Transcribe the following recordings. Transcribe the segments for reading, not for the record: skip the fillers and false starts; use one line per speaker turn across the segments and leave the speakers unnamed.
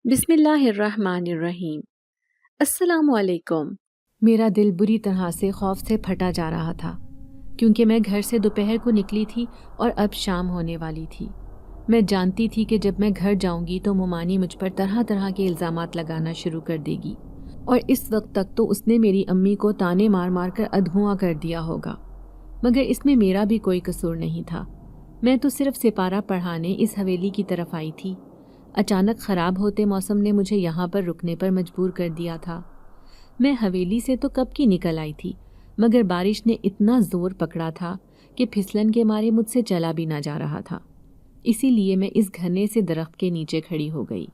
بسم اللہ الرحمن الرحیم۔ السلام علیکم۔
میرا دل بری طرح سے خوف سے پھٹا جا رہا تھا کیونکہ میں گھر سے دوپہر کو نکلی تھی اور اب شام ہونے والی تھی۔ میں جانتی تھی کہ جب میں گھر جاؤں گی تو ممانی مجھ پر طرح طرح کے الزامات لگانا شروع کر دے گی، اور اس وقت تک تو اس نے میری امی کو تانے مار مار کر ادھواں کر دیا ہوگا، مگر اس میں میرا بھی کوئی قصور نہیں تھا۔ میں تو صرف سپارہ پڑھانے اس حویلی کی طرف آئی تھی۔ اچانک خراب ہوتے موسم نے مجھے یہاں پر رکنے پر مجبور کر دیا تھا۔ میں حویلی سے تو کب کی نکل آئی تھی، مگر بارش نے اتنا زور پکڑا تھا کہ پھسلن کے مارے مجھ سے چلا بھی نہ جا رہا تھا۔ اسی لیے میں اس گھنے سے درخت کے نیچے کھڑی ہو گئی۔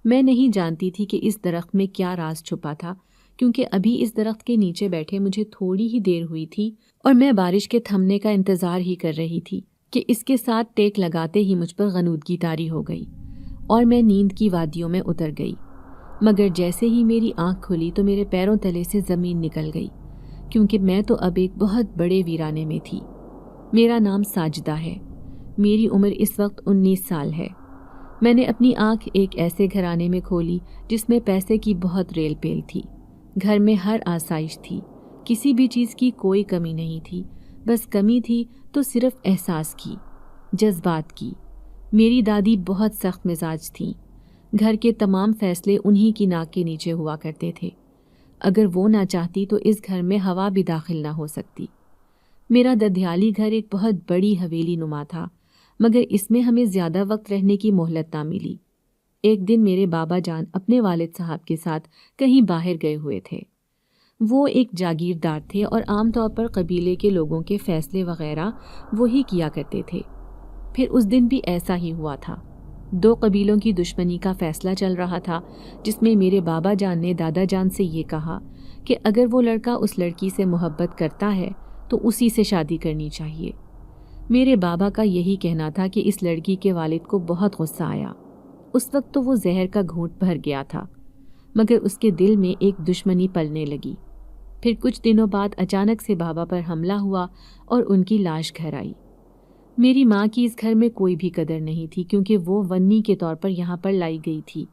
میں نہیں جانتی تھی کہ اس درخت میں کیا راز چھپا تھا، کیونکہ ابھی اس درخت کے نیچے بیٹھے مجھے تھوڑی ہی دیر ہوئی تھی اور میں بارش کے تھمنے کا انتظار ہی کر رہی تھی کہ اس کے ساتھ ٹیک لگاتے ہی مجھ پر غنودگی طاری ہو گئی اور میں نیند کی وادیوں میں اتر گئی۔ مگر جیسے ہی میری آنکھ کھلی تو میرے پیروں تلے سے زمین نکل گئی، کیونکہ میں تو اب ایک بہت بڑے ویرانے میں تھی۔ میرا نام ساجدہ ہے، میری عمر اس وقت 19 سال ہے۔ میں نے اپنی آنکھ ایک ایسے گھرانے میں کھولی جس میں پیسے کی بہت ریل پیل تھی۔ گھر میں ہر آسائش تھی، کسی بھی چیز کی کوئی کمی نہیں تھی، بس کمی تھی تو صرف احساس کی، جذبات کی۔ میری دادی بہت سخت مزاج تھیں۔ گھر کے تمام فیصلے انہی کی ناک کے نیچے ہوا کرتے تھے۔ اگر وہ نہ چاہتی تو اس گھر میں ہوا بھی داخل نہ ہو سکتی۔ میرا ددھیالی گھر ایک بہت بڑی حویلی نما تھا، مگر اس میں ہمیں زیادہ وقت رہنے کی مہلت نہ ملی۔ ایک دن میرے بابا جان اپنے والد صاحب کے ساتھ کہیں باہر گئے ہوئے تھے۔ وہ ایک جاگیردار تھے اور عام طور پر قبیلے کے لوگوں کے فیصلے وغیرہ وہی کیا کرتے تھے۔ پھر اس دن بھی ایسا ہی ہوا تھا۔ دو قبیلوں کی دشمنی کا فیصلہ چل رہا تھا، جس میں میرے بابا جان نے دادا جان سے یہ کہا کہ اگر وہ لڑکا اس لڑکی سے محبت کرتا ہے تو اسی سے شادی کرنی چاہیے۔ میرے بابا کا یہی کہنا تھا کہ اس لڑکی کے والد کو بہت غصہ آیا۔ اس وقت تو وہ زہر کا گھونٹ بھر گیا تھا، مگر اس کے دل میں ایک دشمنی پلنے لگی۔ پھر کچھ دنوں بعد اچانک سے بابا پر حملہ ہوا اور ان کی لاش گھر آئی۔ میری ماں کی اس گھر میں کوئی بھی قدر نہیں تھی، کیونکہ وہ ونی کے طور پر یہاں پر لائی گئی تھی۔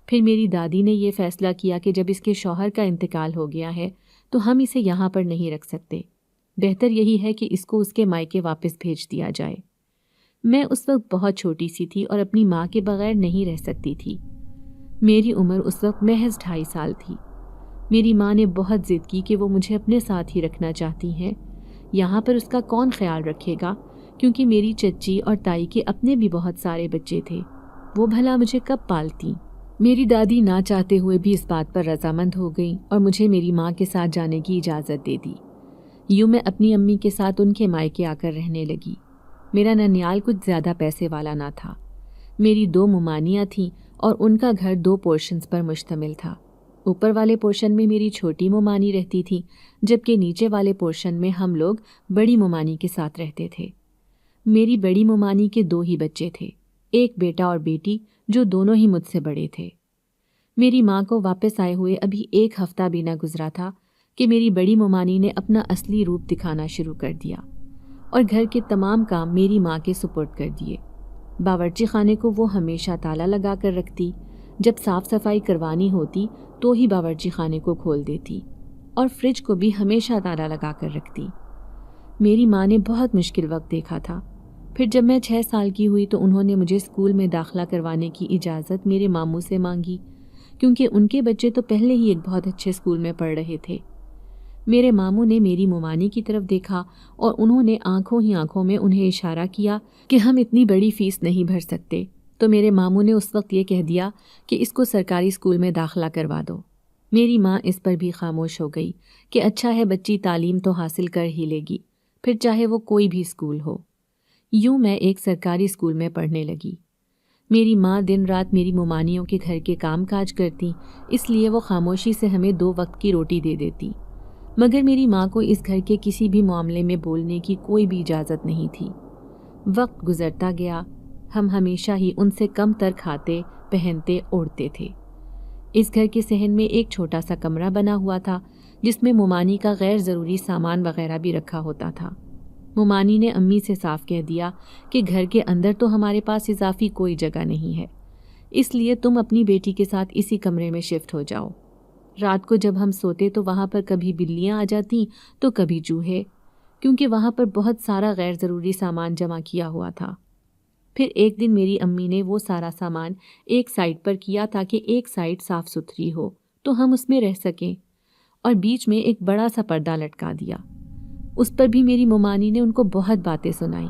پھر میری دادی نے یہ فیصلہ کیا کہ جب اس کے شوہر کا انتقال ہو گیا ہے تو ہم اسے یہاں پر نہیں رکھ سکتے، بہتر یہی ہے کہ اس کو اس کے مائکے واپس بھیج دیا جائے۔ میں اس وقت بہت چھوٹی سی تھی اور اپنی ماں کے بغیر نہیں رہ سکتی تھی۔ میری عمر اس وقت محض 2.5 سال تھی۔ میری ماں نے بہت ضد کی کہ وہ مجھے اپنے ساتھ ہی رکھنا چاہتی ہیں۔ یہاں پر اس کا کون خیال رکھے گا، کیونکہ میری چچی اور تائی کے اپنے بھی بہت سارے بچے تھے، وہ بھلا مجھے کب پالتی۔ میری دادی نہ چاہتے ہوئے بھی اس بات پر رضامند ہو گئی اور مجھے میری ماں کے ساتھ جانے کی اجازت دے دی۔ یوں میں اپنی امی کے ساتھ ان کے مائکے آ کر رہنے لگی۔ میرا ننیال کچھ زیادہ پیسے والا نہ تھا۔ میری 2 ممانیاں تھیں اور ان کا گھر 2 پورشنز پر مشتمل تھا۔ اوپر والے پورشن میں میری چھوٹی ممانی رہتی تھی، جبکہ نیچے والے پورشن میں ہم لوگ بڑی ممانی کے ساتھ رہتے تھے۔ میری بڑی ممانی کے 2 ہی بچے تھے، ایک بیٹا اور بیٹی، جو دونوں ہی مجھ سے بڑے تھے۔ میری ماں کو واپس آئے ہوئے ابھی 1 ہفتہ بھی نہ گزرا تھا کہ میری بڑی ممانی نے اپنا اصلی روپ دکھانا شروع کر دیا اور گھر کے تمام کام میری ماں کے سپرد کر دیے۔ باورچی خانے کو وہ ہمیشہ تالا لگا کر رکھتی، جب صاف صفائی کروانی ہوتی تو ہی باورچی خانے کو کھول دیتی، اور فریج کو بھی ہمیشہ تالا لگا کر رکھتی۔ میری ماں نے بہت مشکل وقت دیکھا تھا۔ پھر جب میں 6 سال کی ہوئی تو انہوں نے مجھے اسکول میں داخلہ کروانے کی اجازت میرے ماموں سے مانگی، کیونکہ ان کے بچے تو پہلے ہی ایک بہت اچھے اسکول میں پڑھ رہے تھے۔ میرے ماموں نے میری ممانی کی طرف دیکھا اور انہوں نے آنکھوں ہی آنکھوں میں انہیں اشارہ کیا کہ ہم اتنی بڑی فیس نہیں بھر سکتے، تو میرے ماموں نے اس وقت یہ کہہ دیا کہ اس کو سرکاری اسکول میں داخلہ کروا دو۔ میری ماں اس پر بھی خاموش ہو گئی کہ اچھا ہے، بچی تعلیم تو حاصل کر ہی لے گی، پھر چاہے وہ کوئی بھی اسکول ہو۔ یوں میں ایک سرکاری اسکول میں پڑھنے لگی۔ میری ماں دن رات میری ممانیوں کے گھر کے کام کاج کرتی، اس لیے وہ خاموشی سے ہمیں 2 وقت کی روٹی دے دیتی، مگر میری ماں کو اس گھر کے کسی بھی معاملے میں بولنے کی کوئی بھی اجازت نہیں تھی۔ وقت گزرتا گیا، ہم ہمیشہ ہی ان سے کم تر کھاتے، پہنتے، اوڑھتے تھے۔ اس گھر کے صحن میں ایک چھوٹا سا کمرہ بنا ہوا تھا، جس میں ممانی کا غیر ضروری سامان وغیرہ بھی رکھا ہوتا تھا۔ ممانی نے امی سے صاف کہہ دیا کہ گھر کے اندر تو ہمارے پاس اضافی کوئی جگہ نہیں ہے، اس لیے تم اپنی بیٹی کے ساتھ اسی کمرے میں شفٹ ہو جاؤ۔ رات کو جب ہم سوتے تو وہاں پر کبھی بلیاں آ جاتیں تو کبھی چوہے، کیونکہ وہاں پر بہت سارا غیر ضروری سامان جمع کیا ہوا تھا۔ پھر ایک دن میری امی نے وہ سارا سامان ایک سائڈ پر کیا تاکہ ایک سائڈ صاف ستھری ہو تو ہم اس میں رہ سکیں، اور بیچ میں ایک بڑا سا پردہ لٹکا دیا۔ اس پر بھی میری ممانی نے ان کو بہت باتیں سنائیں۔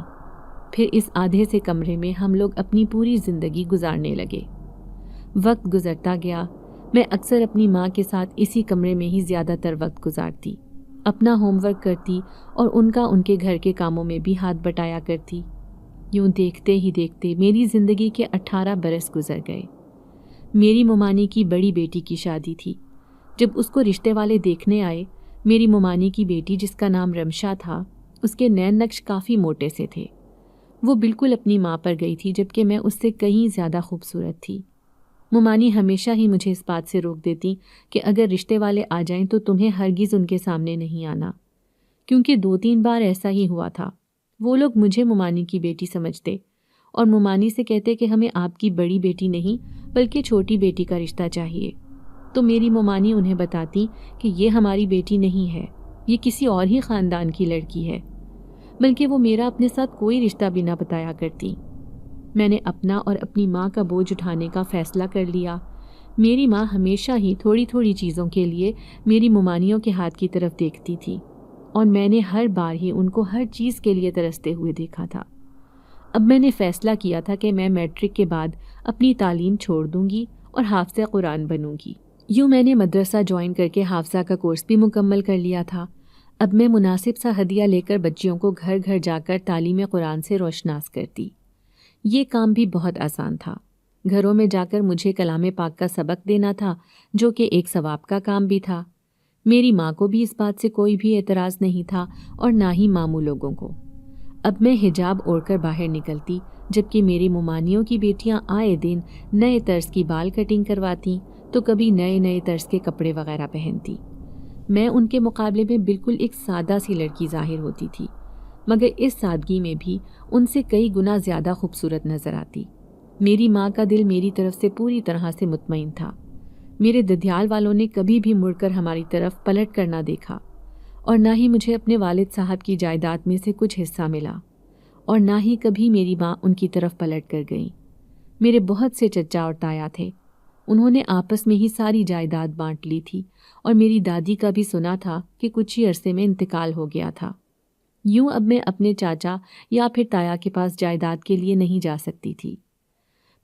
پھر اس آدھے سے کمرے میں ہم لوگ اپنی پوری زندگی گزارنے لگے۔ وقت گزرتا گیا، میں اکثر اپنی ماں کے ساتھ اسی کمرے میں ہی زیادہ تر وقت گزارتی، اپنا ہوم ورک کرتی اور ان کا ان کے گھر کے کاموں میں بھی ہاتھ بٹایا کرتی۔ یوں دیکھتے ہی دیکھتے میری زندگی کے 18 برس گزر گئے۔ میری ممانی کی بڑی بیٹی کی شادی تھی۔ جب اس کو رشتے والے دیکھنے آئے، میری ممانی کی بیٹی جس کا نام رمشا تھا، اس کے نین نقش کافی موٹے سے تھے۔ وہ بالکل اپنی ماں پر گئی تھی، جبکہ میں اس سے کہیں زیادہ خوبصورت تھی۔ ممانی ہمیشہ ہی مجھے اس بات سے روک دیتی کہ اگر رشتے والے آ جائیں تو تمہیں ہرگز ان کے سامنے نہیں آنا، کیونکہ 2-3 بار ایسا ہی ہوا تھا۔ وہ لوگ مجھے ممانی کی بیٹی سمجھتے اور ممانی سے کہتے کہ ہمیں آپ کی بڑی بیٹی نہیں بلکہ چھوٹی بیٹی کا رشتہ چاہیے، تو میری ممانی انہیں بتاتی کہ یہ ہماری بیٹی نہیں ہے، یہ کسی اور ہی خاندان کی لڑکی ہے، بلکہ وہ میرا اپنے ساتھ کوئی رشتہ بھی نہ بتایا کرتی۔ میں نے اپنا اور اپنی ماں کا بوجھ اٹھانے کا فیصلہ کر لیا۔ میری ماں ہمیشہ ہی تھوڑی تھوڑی چیزوں کے لیے میری ممانیوں کے ہاتھ کی طرف دیکھتی تھی، اور میں نے ہر بار ہی ان کو ہر چیز کے لیے ترستے ہوئے دیکھا تھا۔ اب میں نے فیصلہ کیا تھا کہ میں میٹرک کے بعد اپنی تعلیم چھوڑ دوں گی اور حافظہ قرآن بنوں گی۔ یوں میں نے مدرسہ جوائن کر کے حافظہ کا کورس بھی مکمل کر لیا تھا۔ اب میں مناسب سا ہدیہ لے کر بچیوں کو گھر گھر جا کر تعلیم قرآن سے روشناس کرتی۔ یہ کام بھی بہت آسان تھا۔ گھروں میں جا کر مجھے کلام پاک کا سبق دینا تھا، جو کہ ایک ثواب کا کام بھی تھا۔ میری ماں کو بھی اس بات سے کوئی بھی اعتراض نہیں تھا اور نہ ہی ماموں لوگوں کو۔ اب میں حجاب اوڑھ کر باہر نکلتی، جبکہ میری ممانیوں کی بیٹیاں آئے دن نئے طرز کی بال کٹنگ کرواتیں تو کبھی نئے نئے طرز کے کپڑے وغیرہ پہنتی۔ میں ان کے مقابلے میں بالکل ایک سادہ سی لڑکی ظاہر ہوتی تھی، مگر اس سادگی میں بھی ان سے کئی گنا زیادہ خوبصورت نظر آتی۔ میری ماں کا دل میری طرف سے پوری طرح سے مطمئن تھا۔ میرے ددھیال والوں نے کبھی بھی مڑ کر ہماری طرف پلٹ کر نہ دیکھا، اور نہ ہی مجھے اپنے والد صاحب کی جائیداد میں سے کچھ حصہ ملا، اور نہ ہی کبھی میری ماں ان کی طرف پلٹ کر گئی۔ میرے بہت سے چچا اور تایا تھے، انہوں نے آپس میں ہی ساری جائیداد بانٹ لی تھی، اور میری دادی کا بھی سنا تھا کہ کچھ ہی عرصے میں انتقال ہو گیا تھا۔ یوں اب میں اپنے چاچا یا پھر تایا کے پاس جائیداد کے لیے نہیں جا سکتی تھی۔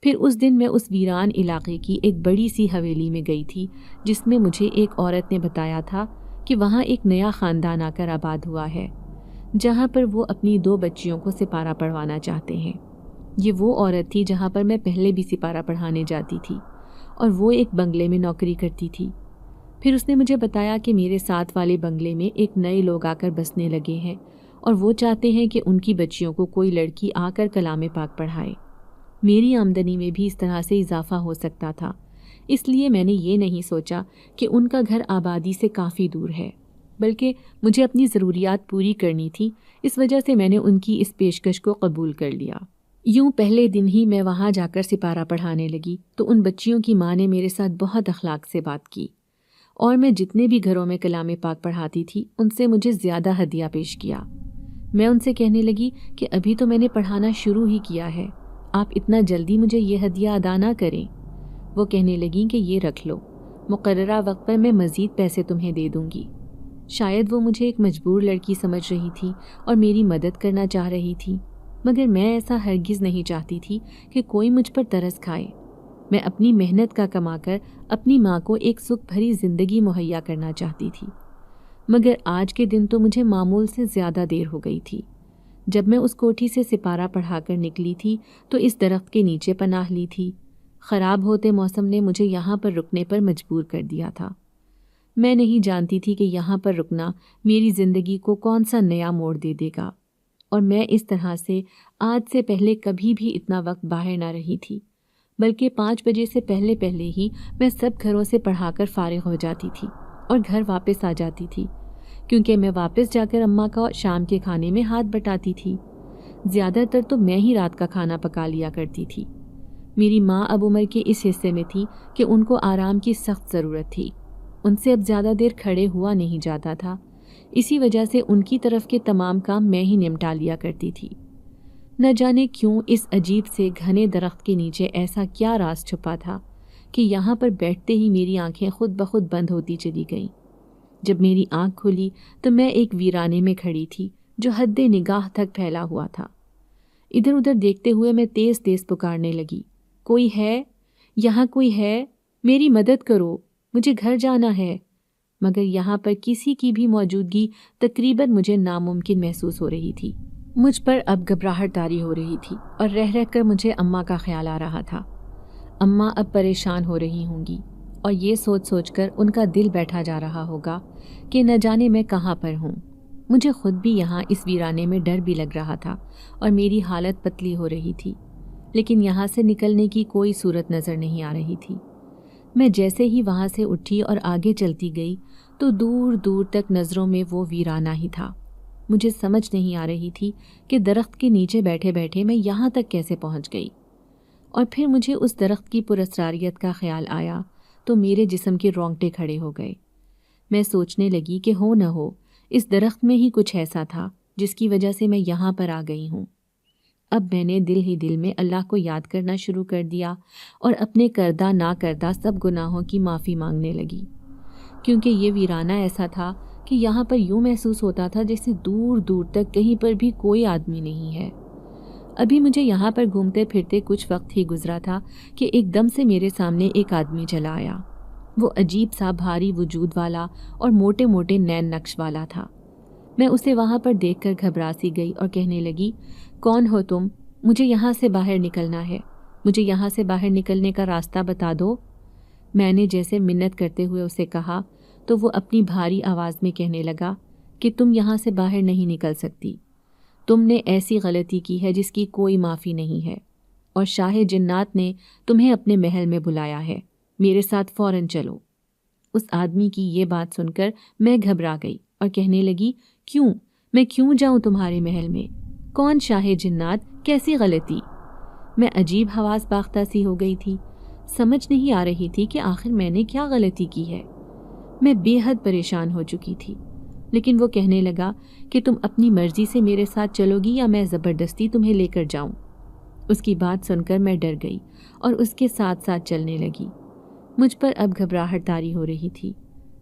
پھر اس دن میں اس ویران علاقے کی ایک بڑی سی حویلی میں گئی تھی، جس میں مجھے ایک عورت نے بتایا تھا کہ وہاں ایک نیا خاندان آ کر آباد ہوا ہے، جہاں پر وہ اپنی 2 بچیوں کو سپارہ پڑھوانا چاہتے ہیں۔ یہ وہ عورت تھی جہاں پر میں پہلے بھی سپارہ پڑھانے جاتی تھی، اور وہ ایک بنگلے میں نوکری کرتی تھی۔ پھر اس نے مجھے بتایا کہ میرے ساتھ والے بنگلے میں ایک نئے لوگ آ کر بسنے لگے ہیں، اور وہ چاہتے ہیں کہ ان کی بچیوں کو کوئی لڑکی آ کر کلام پاک پڑھائے۔ میری آمدنی میں بھی اس طرح سے اضافہ ہو سکتا تھا، اس لیے میں نے یہ نہیں سوچا کہ ان کا گھر آبادی سے کافی دور ہے، بلکہ مجھے اپنی ضروریات پوری کرنی تھی۔ اس وجہ سے میں نے ان کی اس پیشکش کو قبول کر لیا۔ یوں پہلے دن ہی میں وہاں جا کر سپارہ پڑھانے لگی تو ان بچیوں کی ماں نے میرے ساتھ بہت اخلاق سے بات کی، اور میں جتنے بھی گھروں میں کلام پاک پڑھاتی تھی ان سے مجھے زیادہ ہدیہ پیش کیا۔ میں ان سے کہنے لگی کہ ابھی تو میں نے پڑھانا شروع ہی کیا ہے، آپ اتنا جلدی مجھے یہ ہدیہ ادا نہ کریں۔ وہ کہنے لگیں کہ یہ رکھ لو، مقررہ وقت پر میں مزید پیسے تمہیں دے دوں گی۔ شاید وہ مجھے ایک مجبور لڑکی سمجھ رہی تھی اور میری مدد کرنا چاہ رہی تھی، مگر میں ایسا ہرگز نہیں چاہتی تھی کہ کوئی مجھ پر ترس کھائے۔ میں اپنی محنت کا کما کر اپنی ماں کو ایک سکھ بھری زندگی مہیا کرنا چاہتی تھی، مگر آج کے دن تو مجھے معمول سے زیادہ دیر ہو گئی تھی۔ جب میں اس کوٹھی سے سپارہ پڑھا کر نکلی تھی تو اس درخت کے نیچے پناہ لی تھی۔ خراب ہوتے موسم نے مجھے یہاں پر رکنے پر مجبور کر دیا تھا۔ میں نہیں جانتی تھی کہ یہاں پر رکنا میری زندگی کو کون سا نیا موڑ دے دے گا، اور میں اس طرح سے آج سے پہلے کبھی بھی اتنا وقت باہر نہ رہی تھی، بلکہ 5 بجے سے پہلے ہی میں سب گھروں سے پڑھا کر فارغ ہو جاتی تھی اور گھر واپس آ جاتی تھی، کیونکہ میں واپس جا کر اماں کا شام کے کھانے میں ہاتھ بٹاتی تھی۔ زیادہ تر تو میں ہی رات کا کھانا پکا لیا کرتی تھی۔ میری ماں اب عمر کے اس حصے میں تھی کہ ان کو آرام کی سخت ضرورت تھی۔ ان سے اب زیادہ دیر کھڑے ہوا نہیں جاتا تھا، اسی وجہ سے ان کی طرف کے تمام کام میں ہی نمٹا لیا کرتی تھی۔ نہ جانے کیوں اس عجیب سے گھنے درخت کے نیچے ایسا کیا راز چھپا تھا کہ یہاں پر بیٹھتے ہی میری آنکھیں خود بخود بند ہوتی چلی گئیں۔ جب میری آنکھ کھلی تو میں ایک ویرانے میں کھڑی تھی جو حد نگاہ تک پھیلا ہوا تھا۔ ادھر ادھر دیکھتے ہوئے میں تیز تیز پکارنے لگی، کوئی ہے؟ یہاں کوئی ہے؟ میری مدد کرو، مجھے گھر جانا ہے۔ مگر یہاں پر کسی کی بھی موجودگی تقریباً مجھے ناممکن محسوس ہو رہی تھی۔ مجھ پر اب گھبراہٹ طاری ہو رہی تھی اور رہ رہ کر مجھے اماں کا خیال آ رہا تھا۔ اماں اب پریشان ہو رہی ہوں گی اور یہ سوچ سوچ کر ان کا دل بیٹھا جا رہا ہوگا کہ نہ جانے میں کہاں پر ہوں۔ مجھے خود بھی یہاں اس ویرانے میں ڈر بھی لگ رہا تھا اور میری حالت پتلی ہو رہی تھی، لیکن یہاں سے نکلنے کی کوئی صورت نظر نہیں آ رہی تھی۔ میں جیسے ہی وہاں سے اٹھی اور آگے چلتی گئی تو دور دور تک نظروں میں وہ ویرانہ ہی تھا۔ مجھے سمجھ نہیں آ رہی تھی کہ درخت کے نیچے بیٹھے بیٹھے میں یہاں تک کیسے پہنچ گئی، اور پھر مجھے اس درخت کی پراسراریت کا خیال آیا تو میرے جسم کے رونگٹے کھڑے ہو گئے۔ میں سوچنے لگی کہ ہو نہ ہو اس درخت میں ہی کچھ ایسا تھا جس کی وجہ سے میں یہاں پر آ گئی ہوں۔ اب میں نے دل ہی دل میں اللہ کو یاد کرنا شروع کر دیا اور اپنے کردہ نہ کردہ سب گناہوں کی معافی مانگنے لگی، کیونکہ یہ ویرانہ ایسا تھا کہ یہاں پر یوں محسوس ہوتا تھا جیسے دور دور تک کہیں پر بھی کوئی آدمی نہیں ہے۔ ابھی مجھے یہاں پر گھومتے پھرتے کچھ وقت ہی گزرا تھا کہ ایک دم سے میرے سامنے ایک آدمی چلا آیا۔ وہ عجیب سا بھاری وجود والا اور موٹے موٹے نین نقش والا تھا۔ میں اسے وہاں پر دیکھ کر گھبرا سی گئی اور کہنے لگی، کون ہو تم؟ مجھے یہاں سے باہر نکلنا ہے، مجھے یہاں سے باہر نکلنے کا راستہ بتا دو۔ میں نے جیسے منت کرتے ہوئے اسے کہا تو وہ اپنی بھاری آواز میں کہنے لگا کہ تم یہاں سے باہر نہیں نکل سکتی، تم نے ایسی غلطی کی ہے جس کی کوئی معافی نہیں ہے، اور شاہ جنات نے تمہیں اپنے محل میں بلایا ہے، میرے ساتھ فوراً چلو۔ اس آدمی کی یہ بات سن کر میں گھبرا گئی اور کہنے لگی، کیوں؟ میں کیوں جاؤں تمہارے محل میں؟ کون شاہ جنات؟ کیسی غلطی؟ میں عجیب حواس باختہ سی ہو گئی تھی، سمجھ نہیں آ رہی تھی کہ آخر میں نے کیا غلطی کی ہے۔ میں بے حد پریشان ہو چکی تھی، لیکن وہ کہنے لگا کہ تم اپنی مرضی سے میرے ساتھ چلو گی یا میں زبردستی تمہیں لے کر جاؤں۔ اس کی بات سن کر میں ڈر گئی اور اس کے ساتھ ساتھ چلنے لگی۔ مجھ پر اب گھبراہٹ طاری ہو رہی تھی،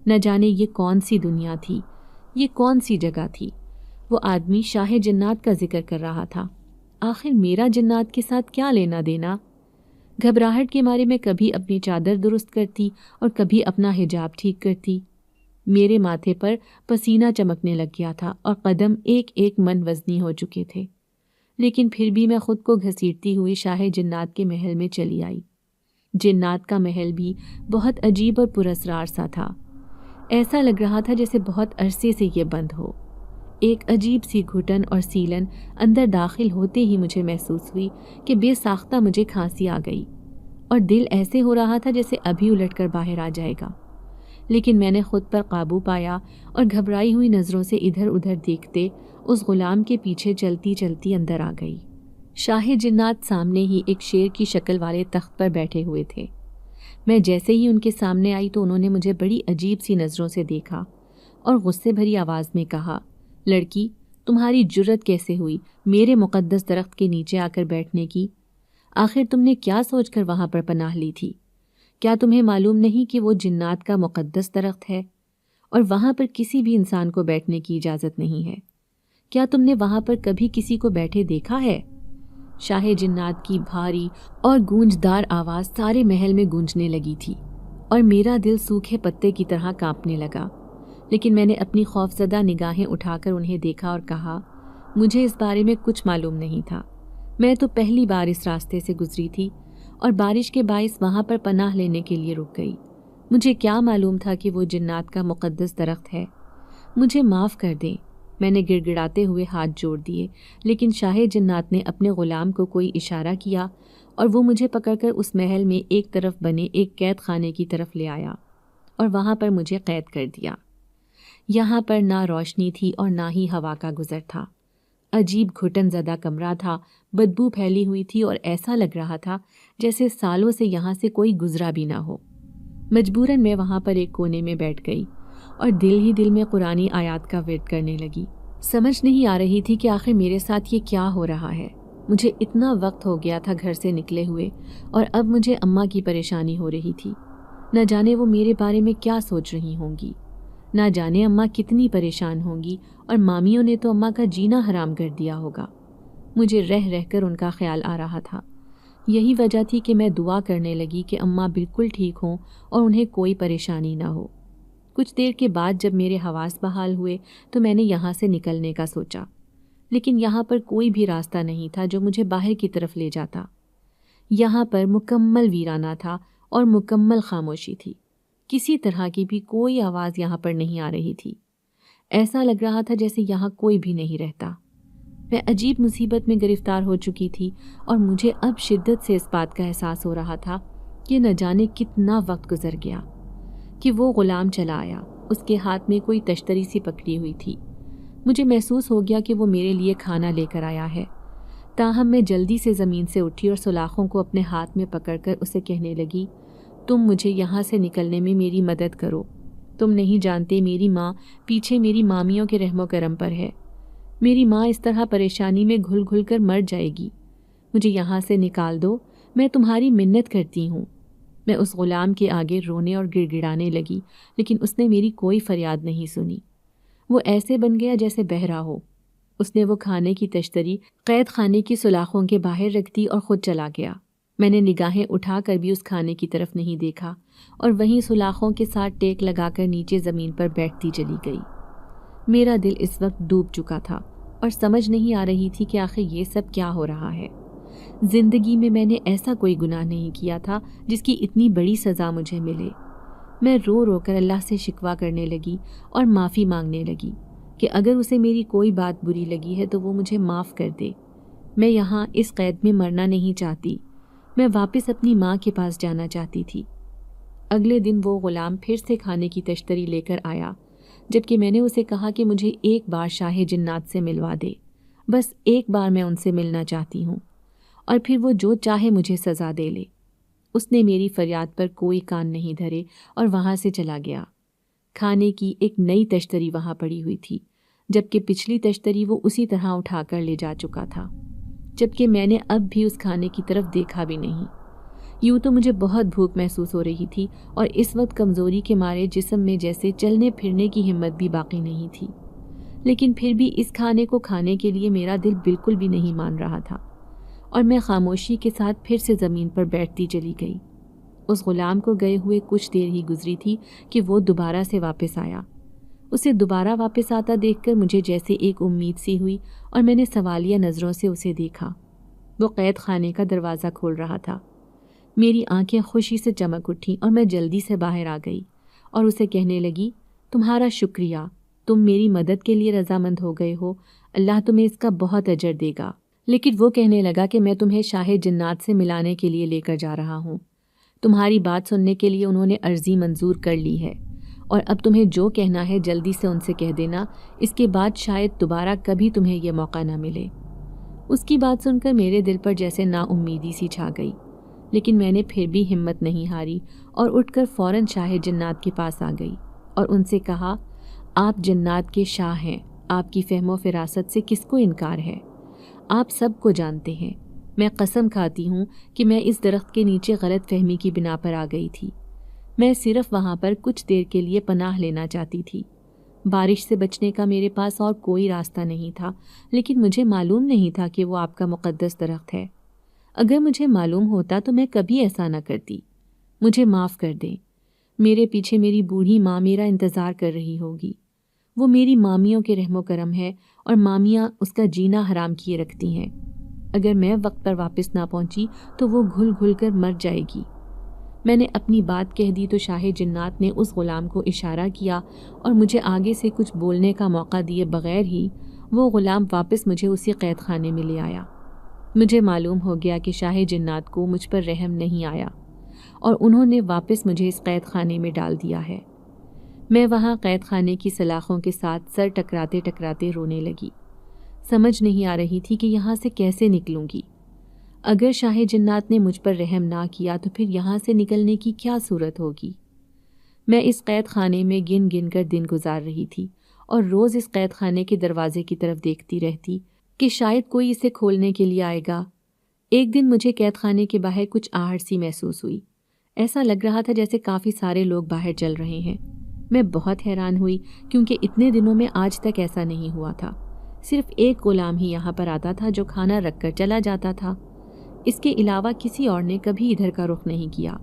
نہ جانے یہ کون سی دنیا تھی، یہ کون سی جگہ تھی۔ وہ آدمی شاہ جنات کا ذکر کر رہا تھا، آخر میرا جنات کے ساتھ کیا لینا دینا؟ گھبراہٹ کے مارے میں کبھی اپنی چادر درست کرتی اور کبھی اپنا حجاب ٹھیک کرتی۔ میرے ماتھے پر پسینہ چمکنے لگ گیا تھا اور قدم ایک ایک من وزنی ہو چکے تھے، لیکن پھر بھی میں خود کو گھسیٹتی ہوئی شاہ جنات کے محل میں چلی آئی۔ جنات کا محل بھی بہت عجیب اور پراسرار سا تھا، ایسا لگ رہا تھا جیسے بہت عرصے سے یہ بند ہو۔ ایک عجیب سی گھٹن اور سیلن اندر داخل ہوتے ہی مجھے محسوس ہوئی کہ بے ساختہ مجھے کھانسی آ گئی اور دل ایسے ہو رہا تھا جیسے ابھی الٹ کر باہر آ جائے گا، لیکن میں نے خود پر قابو پایا اور گھبرائی ہوئی نظروں سے ادھر ادھر دیکھتے اس غلام کے پیچھے چلتی چلتی اندر آ گئی۔ شاہ جنات سامنے ہی ایک شیر کی شکل والے تخت پر بیٹھے ہوئے تھے۔ میں جیسے ہی ان کے سامنے آئی تو انہوں نے مجھے بڑی عجیب سی نظروں سے دیکھا اور غصے بھری آواز میں کہا، لڑکی، تمہاری جرت کیسے ہوئی میرے مقدس درخت کے نیچے آ کر بیٹھنے کی؟ آخر تم نے کیا سوچ کر وہاں پر پناہ لی تھی؟ کیا تمہیں معلوم نہیں کہ وہ جنات کا مقدس درخت ہے اور وہاں پر کسی بھی انسان کو بیٹھنے کی اجازت نہیں ہے؟ کیا تم نے وہاں پر کبھی کسی کو بیٹھے دیکھا ہے؟ شاہ جنات کی بھاری اور گونجدار آواز سارے محل میں گونجنے لگی تھی اور میرا دل سوکھے پتے کی طرح کانپنے لگا، لیکن میں نے اپنی خوفزدہ نگاہیں اٹھا کر انہیں دیکھا اور کہا، مجھے اس بارے میں کچھ معلوم نہیں تھا، میں تو پہلی بار اس راستے سے گزری تھی اور بارش کے باعث وہاں پر پناہ لینے کے لیے رک گئی، مجھے کیا معلوم تھا کہ وہ جنات کا مقدس درخت ہے، مجھے معاف کر دیں۔ میں نے گڑ گڑاتے ہوئے ہاتھ جوڑ دیے، لیکن شاہ جنات نے اپنے غلام کو کوئی اشارہ کیا اور وہ مجھے پکڑ کر اس محل میں ایک طرف بنے ایک قید خانے کی طرف لے آیا اور وہاں پر مجھے قید کر دیا۔ یہاں پر نہ روشنی تھی اور نہ ہی ہوا کا گزر تھا، عجیب گھٹن زدہ کمرہ تھا، بدبو پھیلی ہوئی تھی اور ایسا لگ رہا تھا جیسے سالوں سے یہاں سے کوئی گزرا بھی نہ ہو۔ مجبوراً میں وہاں پر ایک کونے میں بیٹھ گئی اور دل ہی دل میں قرآنی آیات کا ورد کرنے لگی۔ سمجھ نہیں آ رہی تھی کہ آخر میرے ساتھ یہ کیا ہو رہا ہے۔ مجھے اتنا وقت ہو گیا تھا گھر سے نکلے ہوئے اور اب مجھے اماں کی پریشانی ہو رہی تھی۔ نہ جانے وہ میرے بارے میں کیا سوچ رہی ہوں گی، نہ جانے اماں کتنی پریشان ہوں گی، اور مامیوں نے تو اماں کا جینا حرام کر دیا ہوگا۔ مجھے رہ رہ کر ان کا خیال آ رہا تھا۔ یہی وجہ تھی کہ میں دعا کرنے لگی کہ اماں بالکل ٹھیک ہوں اور انہیں کوئی پریشانی نہ ہو۔ کچھ دیر کے بعد جب میرے حواس بحال ہوئے تو میں نے یہاں سے نکلنے کا سوچا، لیکن یہاں پر کوئی بھی راستہ نہیں تھا جو مجھے باہر کی طرف لے جاتا۔ یہاں پر مکمل ویرانہ تھا اور مکمل خاموشی تھی۔ کسی طرح کی بھی کوئی آواز یہاں پر نہیں آ رہی تھی۔ ایسا لگ رہا تھا جیسے یہاں کوئی بھی نہیں رہتا۔ میں عجیب مصیبت میں گرفتار ہو چکی تھی اور مجھے اب شدت سے اس بات کا احساس ہو رہا تھا کہ نہ جانے کتنا وقت گزر گیا کہ وہ غلام چلا آیا۔ اس کے ہاتھ میں کوئی تشتری سی پکڑی ہوئی تھی۔ مجھے محسوس ہو گیا کہ وہ میرے لیے کھانا لے کر آیا ہے۔ تاہم میں جلدی سے زمین سے اٹھی اور سلاخوں کو اپنے ہاتھ میں پکڑ کر اسے کہنے لگی، تم مجھے یہاں سے نکلنے میں میری مدد کرو۔ تم نہیں جانتے میری ماں پیچھے میری مامیوں کے رحم و کرم پر ہے۔ میری ماں اس طرح پریشانی میں گھل گھل کر مر جائے گی۔ مجھے یہاں سے نکال دو، میں تمہاری منت کرتی ہوں۔ میں اس غلام کے آگے رونے اور گڑ گڑانے لگی، لیکن اس نے میری کوئی فریاد نہیں سنی۔ وہ ایسے بن گیا جیسے بہرا ہو۔ اس نے وہ کھانے کی تشتری قید خانے کی سلاخوں کے باہر رکھ دی اور خود چلا گیا۔ میں نے نگاہیں اٹھا کر بھی اس کھانے کی طرف نہیں دیکھا اور وہیں سلاخوں کے ساتھ ٹیک لگا کر نیچے زمین پر بیٹھتی چلی گئی۔ میرا دل اس وقت ڈوب چکا تھا اور سمجھ نہیں آ رہی تھی کہ آخر یہ سب کیا ہو رہا ہے۔ زندگی میں نے ایسا کوئی گناہ نہیں کیا تھا جس کی اتنی بڑی سزا مجھے ملے۔ میں رو رو کر اللہ سے شکوہ کرنے لگی اور معافی مانگنے لگی کہ اگر اسے میری کوئی بات بری لگی ہے تو وہ مجھے معاف کر دے۔ میں یہاں اس قید میں مرنا نہیں چاہتی، میں واپس اپنی ماں کے پاس جانا چاہتی تھی۔ اگلے دن وہ غلام پھر سے کھانے کی تشتری لے کر آیا، جبکہ میں نے اسے کہا کہ مجھے ایک بار شاہ جنات سے ملوا دے، بس ایک بار میں ان سے ملنا چاہتی ہوں، اور پھر وہ جو چاہے مجھے سزا دے لے۔ اس نے میری فریاد پر کوئی کان نہیں دھرے اور وہاں سے چلا گیا۔ کھانے کی ایک نئی تشتری وہاں پڑی ہوئی تھی، جبکہ پچھلی تشتری وہ اسی طرح اٹھا کر لے جا چکا تھا، جبکہ میں نے اب بھی اس کھانے کی طرف دیکھا بھی نہیں۔ یوں تو مجھے بہت بھوک محسوس ہو رہی تھی اور اس وقت کمزوری کے مارے جسم میں جیسے چلنے پھرنے کی ہمت بھی باقی نہیں تھی، لیکن پھر بھی اس کھانے کو کھانے کے لیے میرا دل بالکل بھی نہیں مان رہا تھا، اور میں خاموشی کے ساتھ پھر سے زمین پر بیٹھتی چلی گئی۔ اس غلام کو گئے ہوئے کچھ دیر ہی گزری تھی کہ وہ دوبارہ سے واپس آیا۔ اسے دوبارہ واپس آتا دیکھ کر مجھے جیسے ایک امید سی ہوئی اور میں نے سوالیہ نظروں سے اسے دیکھا۔ وہ قید خانے کا دروازہ کھول رہا تھا۔ میری آنکھیں خوشی سے چمک اٹھیں اور میں جلدی سے باہر آ گئی اور اسے کہنے لگی، تمہارا شکریہ، تم میری مدد کے لیے رضامند ہو گئے ہو، اللہ تمہیں اس کا بہت اجر دے گا۔ لیکن وہ کہنے لگا کہ میں تمہیں شاہ جنات سے ملانے کے لیے لے کر جا رہا ہوں۔ تمہاری بات سننے کے لیے انہوں نے عرضی منظور کر لی ہے، اور اب تمہیں جو کہنا ہے جلدی سے ان سے کہہ دینا، اس کے بعد شاید دوبارہ کبھی تمہیں یہ موقع نہ ملے۔ اس کی بات سن کر میرے دل پر جیسے نا امیدی سی چھا گئی، لیکن میں نے پھر بھی ہمت نہیں ہاری اور اٹھ کر فوراً شاہ جنات کے پاس آ گئی اور ان سے کہا، آپ جنات کے شاہ ہیں، آپ کی فہم و فراست سے کس کو انکار ہے؟ آپ سب کو جانتے ہیں۔ میں قسم کھاتی ہوں کہ میں اس درخت کے نیچے غلط فہمی کی بنا پر آ گئی تھی۔ میں صرف وہاں پر کچھ دیر کے لیے پناہ لینا چاہتی تھی۔ بارش سے بچنے کا میرے پاس اور کوئی راستہ نہیں تھا، لیکن مجھے معلوم نہیں تھا کہ وہ آپ کا مقدس درخت ہے۔ اگر مجھے معلوم ہوتا تو میں کبھی ایسا نہ کرتی۔ مجھے معاف کر دیں۔ میرے پیچھے میری بوڑھی ماں میرا انتظار کر رہی ہوگی۔ وہ میری مامیوں کے رحم و کرم ہے اور مامیاں اس کا جینا حرام کیے رکھتی ہیں۔ اگر میں وقت پر واپس نہ پہنچی تو وہ گھل گھل کر مر جائے گی۔ میں نے اپنی بات کہہ دی تو شاہ جنات نے اس غلام کو اشارہ کیا اور مجھے آگے سے کچھ بولنے کا موقع دیے بغیر ہی وہ غلام واپس مجھے اسی قید خانے میں لے آیا۔ مجھے معلوم ہو گیا کہ شاہ جنات کو مجھ پر رحم نہیں آیا اور انہوں نے واپس مجھے اس قید خانے میں ڈال دیا ہے۔ میں وہاں قید خانے کی سلاخوں کے ساتھ سر ٹکراتے ٹکراتے رونے لگی۔ سمجھ نہیں آ رہی تھی کہ یہاں سے کیسے نکلوں گی۔ اگر شاہ جنات نے مجھ پر رحم نہ کیا تو پھر یہاں سے نکلنے کی کیا صورت ہوگی؟ میں اس قید خانے میں گن گن کر دن گزار رہی تھی اور روز اس قید خانے کے دروازے کی طرف دیکھتی رہتی کہ شاید کوئی اسے کھولنے کے لیے آئے گا۔ ایک دن مجھے قید خانے کے باہر کچھ آہٹ سی محسوس ہوئی۔ ایسا لگ رہا تھا جیسے کافی سارے لوگ باہر چل رہے ہیں۔ میں بہت حیران ہوئی کیونکہ اتنے دنوں میں آج تک ایسا نہیں ہوا تھا۔ صرف ایک غلام ہی یہاں پر آتا تھا جو کھانا رکھ کر چلا جاتا تھا۔ اس کے علاوہ کسی اور نے کبھی ادھر کا رخ نہیں کیا،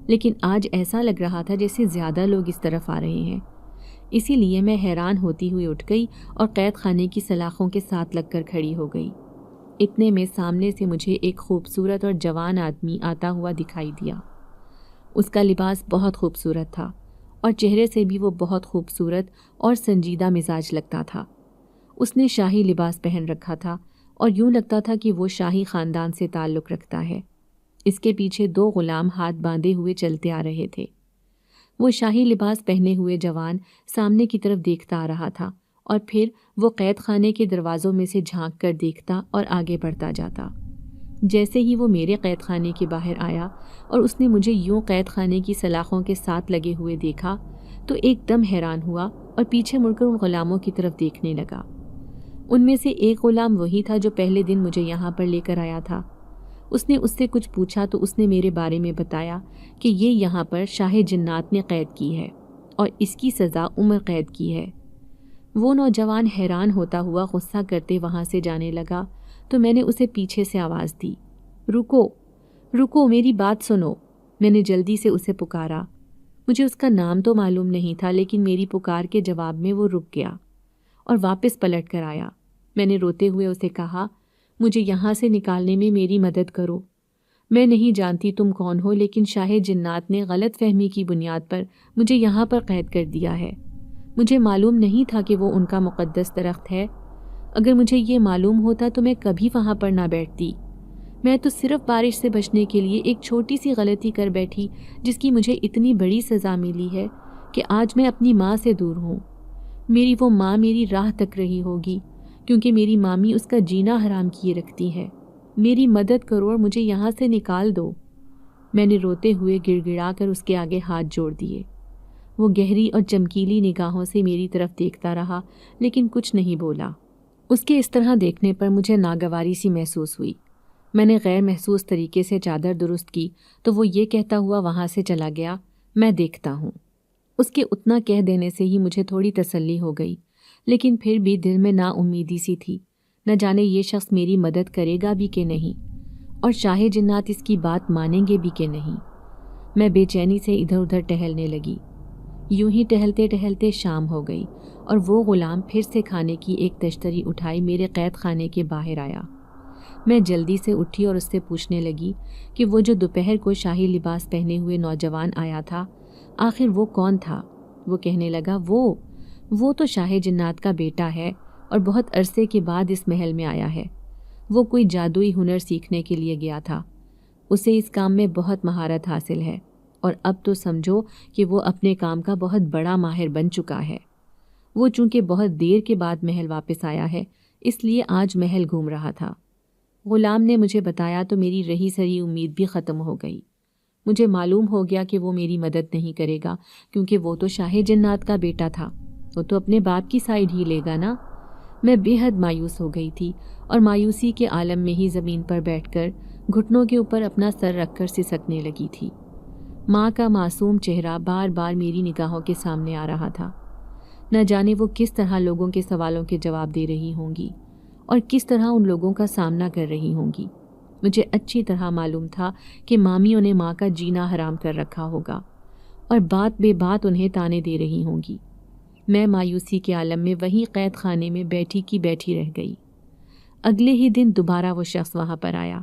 لیکن آج ایسا لگ رہا تھا جیسے زیادہ لوگ اس طرف آ رہے ہیں۔ اسی لیے میں حیران ہوتی ہوئی اٹھ گئی اور قید خانے کی سلاخوں کے ساتھ لگ کر کھڑی ہو گئی۔ اتنے میں سامنے سے مجھے ایک خوبصورت اور جوان آدمی آتا ہوا دکھائی دیا۔ اس کا لباس بہت خوبصورت تھا اور چہرے سے بھی وہ بہت خوبصورت اور سنجیدہ مزاج لگتا تھا۔ اس نے شاہی لباس پہن رکھا تھا اور یوں لگتا تھا کہ وہ شاہی خاندان سے تعلق رکھتا ہے۔ اس کے پیچھے 2 غلام ہاتھ باندھے ہوئے چلتے آ رہے تھے۔ وہ شاہی لباس پہنے ہوئے جوان سامنے کی طرف دیکھتا آ رہا تھا اور پھر وہ قید خانے کے دروازوں میں سے جھانک کر دیکھتا اور آگے بڑھتا جاتا۔ جیسے ہی وہ میرے قید خانے کے باہر آیا اور اس نے مجھے یوں قید خانے کی سلاخوں کے ساتھ لگے ہوئے دیکھا تو ایک دم حیران ہوا اور پیچھے مڑ کر ان غلاموں کی طرف دیکھنے لگا۔ ان میں سے ایک غلام وہی تھا جو پہلے دن مجھے یہاں پر لے کر آیا تھا۔ اس نے اس سے کچھ پوچھا تو اس نے میرے بارے میں بتایا کہ یہ یہاں پر شاہ جنات نے قید کی ہے اور اس کی سزا عمر قید کی ہے۔ وہ نوجوان حیران ہوتا ہوا غصہ کرتے وہاں سے جانے لگا تو میں نے اسے پیچھے سے آواز دی، رکو رکو، میری بات سنو۔ میں نے جلدی سے اسے پکارا۔ مجھے اس کا نام تو معلوم نہیں تھا، لیکن میری پکار کے جواب میں وہ رک گیا اور واپس پلٹ کر آیا۔ میں نے روتے ہوئے اسے کہا، مجھے یہاں سے نکالنے میں میری مدد کرو۔ میں نہیں جانتی تم کون ہو، لیکن شاہ جنات نے غلط فہمی کی بنیاد پر مجھے یہاں پر قید کر دیا ہے۔ مجھے معلوم نہیں تھا کہ وہ ان کا مقدس درخت ہے۔ اگر مجھے یہ معلوم ہوتا تو میں کبھی وہاں پر نہ بیٹھتی۔ میں تو صرف بارش سے بچنے کے لیے ایک چھوٹی سی غلطی کر بیٹھی، جس کی مجھے اتنی بڑی سزا ملی ہے کہ آج میں اپنی ماں سے دور ہوں۔ میری وہ ماں میری راہ تک رہی ہوگی، کیونکہ میری مامی اس کا جینا حرام کیے رکھتی ہے۔ میری مدد کرو اور مجھے یہاں سے نکال دو۔ میں نے روتے ہوئے گڑ گڑا کر اس کے آگے ہاتھ جوڑ دیے۔ وہ گہری اور چمکیلی نگاہوں سے میری طرف دیکھتا رہا، لیکن کچھ نہیں بولا۔ اس کے اس طرح دیکھنے پر مجھے ناگواری سی محسوس ہوئی۔ میں نے غیر محسوس طریقے سے چادر درست کی تو وہ یہ کہتا ہوا وہاں سے چلا گیا، میں دیکھتا ہوں۔ اس کے اتنا کہہ دینے سے ہی مجھے تھوڑی تسلی ہو گئی، لیکن پھر بھی دل میں نا امیدی سی تھی، نہ جانے یہ شخص میری مدد کرے گا بھی کہ نہیں، اور شاہ جنات اس کی بات مانیں گے بھی کہ نہیں۔ میں بے چینی سے ادھر ادھر ٹہلنے لگی۔ یوں ہی ٹہلتے ٹہلتے شام ہو گئی اور وہ غلام پھر سے کھانے کی ایک تشتری اٹھائی میرے قید خانے کے باہر آیا۔ میں جلدی سے اٹھی اور اس سے پوچھنے لگی کہ وہ جو دوپہر کو شاہی لباس پہنے ہوئے نوجوان آیا تھا، آخر وہ کون تھا؟ وہ کہنے لگا، وہ تو شاہ جنات کا بیٹا ہے اور بہت عرصے کے بعد اس محل میں آیا ہے۔ وہ کوئی جادوئی ہنر سیکھنے کے لیے گیا تھا۔ اسے اس کام میں بہت مہارت حاصل ہے اور اب تو سمجھو کہ وہ اپنے کام کا بہت بڑا ماہر بن چکا ہے۔ وہ چونکہ بہت دیر کے بعد محل واپس آیا ہے، اس لیے آج محل گھوم رہا تھا۔ غلام نے مجھے بتایا تو میری رہی سری امید بھی ختم ہو گئی۔ مجھے معلوم ہو گیا کہ وہ میری مدد نہیں کرے گا، کیونکہ وہ تو شاہ جنات کا بیٹا تھا، وہ تو اپنے باپ کی سائیڈ ہی لے گا نا۔ میں بے حد مایوس ہو گئی تھی اور مایوسی کے عالم میں ہی زمین پر بیٹھ کر گھٹنوں کے اوپر اپنا سر رکھ کر سسکنے لگی تھی۔ ماں کا معصوم چہرہ بار بار میری نگاہوں کے سامنے آ رہا تھا۔ نہ جانے وہ کس طرح لوگوں کے سوالوں کے جواب دے رہی ہوں گی اور کس طرح ان لوگوں کا سامنا کر رہی ہوں گی۔ مجھے اچھی طرح معلوم تھا کہ مامیوں نے ماں کا جینا حرام کر رکھا ہوگا اور بات بے بات انہیں تانے دے رہی ہوں گی۔ میں مایوسی کے عالم میں وہیں قید خانے میں بیٹھی کی بیٹھی رہ گئی۔ اگلے ہی دن دوبارہ وہ شخص وہاں پر آیا